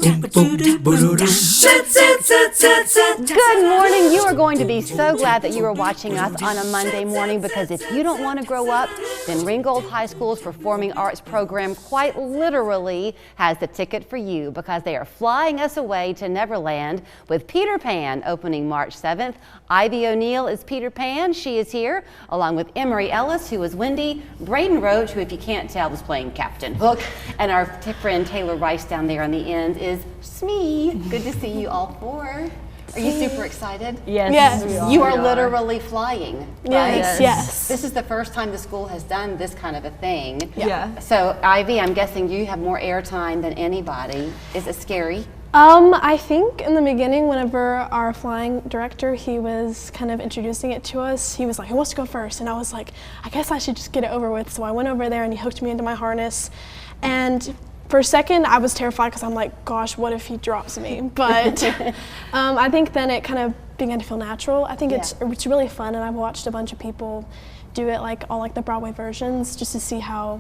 morning. You are going to be so glad that you are watching us on a Monday morning, because if you don't want to grow up, then Ringgold High School's Performing Arts program quite literally has the ticket for you, because they are flying us away to Neverland with Peter Pan opening March 7th. Ivy O'Neill is Peter Pan. She is here, along with Emery Ellis, who is Wendy, Braden Roach, who, if you can't tell, was playing Captain Hook, and our friend Taylor Rice down there on the end is Smee. Good to see you all four. Are you super excited? Yes. You are literally flying, right? Yes. This is the first time the school has done this kind of a thing. Yeah. So, Ivy, I'm guessing you have more airtime than anybody. Is it scary? I think in the beginning, whenever our flying director, he was kind of introducing it to us, he was like, who wants to go first? And I was like, I guess I should just get it over with. So I went over there and he hooked me into my harness. And for a second, I was terrified because I'm like, gosh, what if he drops me? But I think then it kind of began to feel natural. I think it's really fun, and I've watched a bunch of people do it, like all like the Broadway versions, just to see how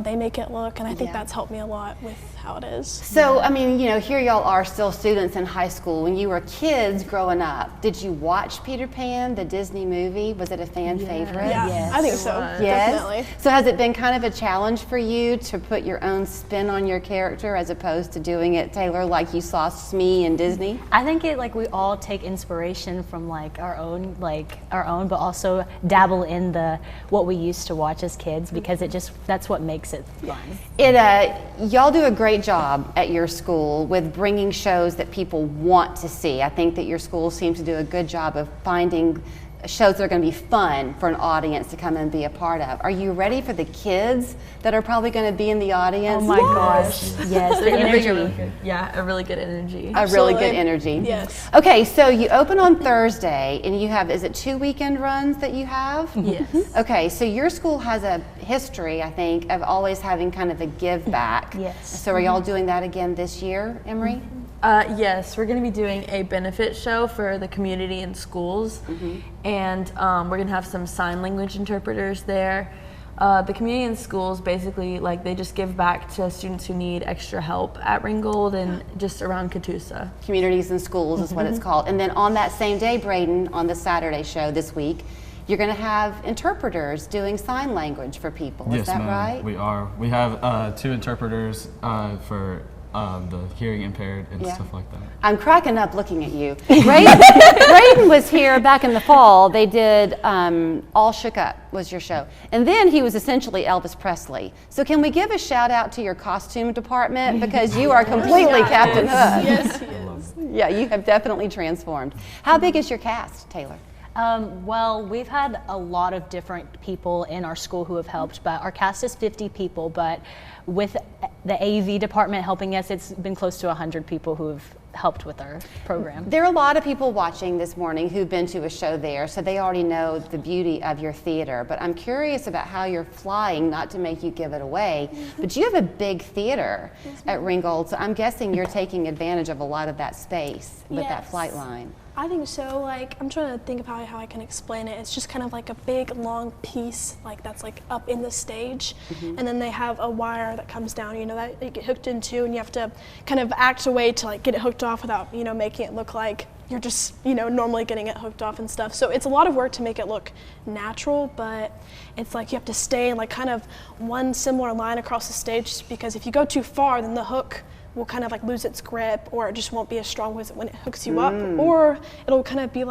they make it look, and I think that's helped me a lot with how it is. So, I mean, you know, here y'all are still students in high school. When you were kids growing up, did you watch Peter Pan, the Disney movie? Was it a fan favorite? Yeah, Yes. I think so, definitely. So has it been kind of a challenge for you to put your own spin on your character as opposed to doing it, Taylor, like you saw Smee in Disney? I think we all take inspiration from our own, but also dabble in what we used to watch as kids, because that's what makes it fun. Y'all do a great job at your school with bringing shows that people want to see. I think that your school seems to do a good job of finding shows that are going to be fun for an audience to come and be a part of. Are you ready for the kids that are probably going to be in the audience? Oh my gosh. Yes, the energy. A really good energy. A really good energy. Yes. Okay, so you open on Thursday, and you have, is it 2 weekend runs that you have? Yes. Okay, so your school has a history, I think, of always having kind of a give back. Yes. So are y'all doing that again this year, Emery? Yes, we're going to be doing a benefit show for the community and schools, and we're going to have some sign language interpreters there. The community and schools basically, they just give back to students who need extra help at Ringgold and just around Catoosa. Communities and schools is what it's called. And then on that same day, Braden, on the Saturday show this week, you're going to have interpreters doing sign language for people. Is that right? We are. We have 2 interpreters for the hearing impaired and stuff like that. I'm cracking up looking at you. Braden was here back in the fall. They did All Shook Up was your show. And then he was essentially Elvis Presley. So can we give a shout out to your costume department, because you are completely Captain Hook. Yes, he is. Yeah, you have definitely transformed. How big is your cast, Taylor? Well, we've had a lot of different people in our school who have helped, but our cast is 50 people, but with the AV department helping us, it's been close to 100 people who have helped with our program. There are a lot of people watching this morning who've been to a show there, so they already know the beauty of your theater, but I'm curious about how you're flying, not to make you give it away, but you have a big theater at Ringgold, so I'm guessing you're taking advantage of a lot of that space with that flight line. I think so. I'm trying to think of how I can explain it. It's just kind of like a big long piece that's up in the stage, and then they have a wire that comes down, that you get hooked into, and you have to kind of act a way to get it hooked off without making it look like you're just normally getting it hooked off and stuff. So it's a lot of work to make it look natural, but it's you have to stay in kind of one similar line across the stage, because if you go too far, then the hook will kind of lose its grip, or it just won't be as strong when it hooks you up, or it'll kind of be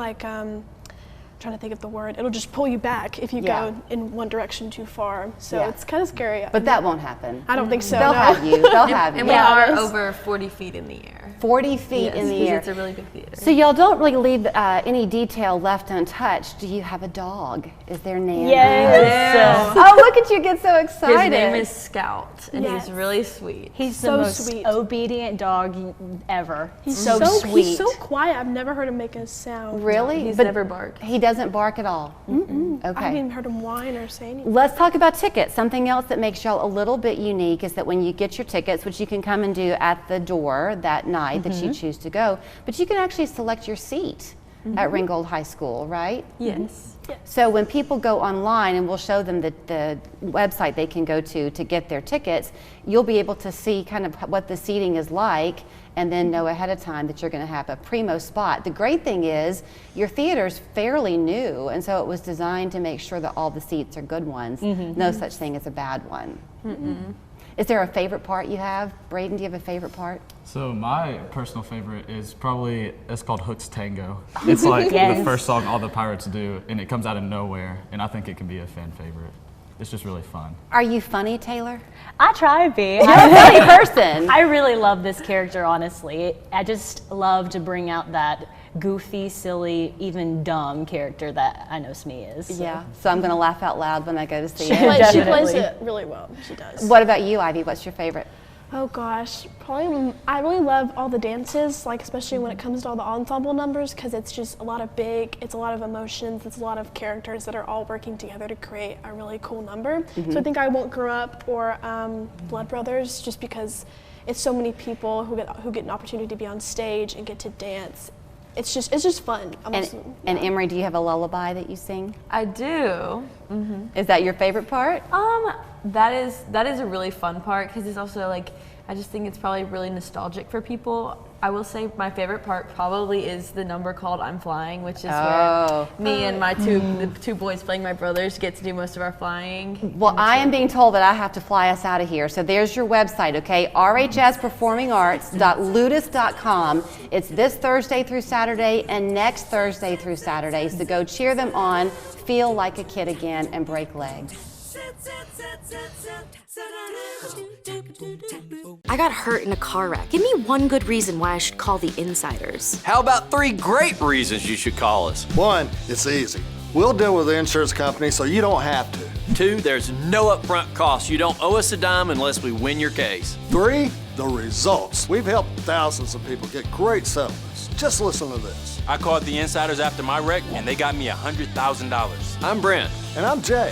trying to think of the word, it'll just pull you back if you go in one direction too far. So it's kind of scary. But that won't happen. I don't think so. They'll have you. They'll have you. And we are over 40 feet in the air. 40 feet in the air. It's a really big theater. So y'all don't really leave any detail left untouched. Do you have a dog? Is there Nana? Yes. Oh, look at you get so excited. His name is Scout, and he's really sweet. He's So the most sweet. obedient dog ever. He's so sweet. He's so quiet. I've never heard him make a sound. Really? He's But never barked. He doesn't bark at all? I haven't Okay. even heard him whine or say anything. Let's talk about tickets. Something else that makes y'all a little bit unique is that when you get your tickets, which you can come and do at the door that night that you choose to go, but you can actually select your seat at Ringgold High School, right? Yes. So when people go online, and we'll show them the website they can go to get their tickets, you'll be able to see kind of what the seating is like, and then know ahead of time that you're going to have a primo spot. The great thing is your theater's fairly new, and so it was designed to make sure that all the seats are good ones. No such thing as a bad one. Is there a favorite part you have? Braden, do you have a favorite part? So my personal favorite is probably, it's called Hook's Tango. It's like the first song all the pirates do, and it comes out of nowhere, and I think it can be a fan favorite. It's just really fun. Are you funny, Taylor? I try to be. You're a funny person. I really love this character, honestly. I just love to bring out that goofy, silly, even dumb character that I know Smee is. So. Yeah, so I'm going to laugh out loud when I go to see She it. plays it really well. She does. What about you, Ivy? What's your favorite? Oh gosh, probably I really love all the dances, like especially when it comes to all the ensemble numbers, because it's just a lot of it's a lot of emotions, it's a lot of characters that are all working together to create a really cool number. So I think I Won't Grow Up or Blood Brothers, just because it's so many people who get an opportunity to be on stage and get to dance. It's just fun. And Emery, do you have a lullaby that you sing? I do. Is that your favorite part? That is a really fun part because it's also like, I just think it's probably really nostalgic for people. I will say my favorite part probably is the number called I'm Flying, which is where me and my the two boys playing my brothers get to do most of our flying. Well, I am being told that I have to fly us out of here. So there's your website, okay? rhsperformingarts.ludus.com. It's this Thursday through Saturday and next Thursday through Saturday. So go cheer them on, feel like a kid again, and break legs. I got hurt in a car wreck. Give me one good reason why I should call the Insiders. How about 3 great reasons you should call us? 1, it's easy. We'll deal with the insurance company so you don't have to. 2, there's no upfront cost. You don't owe us a dime unless we win your case. 3, the results. We've helped thousands of people get great settlements. Just listen to this. I called the Insiders after my wreck, and they got me $100,000. I'm Brent. And I'm Jay.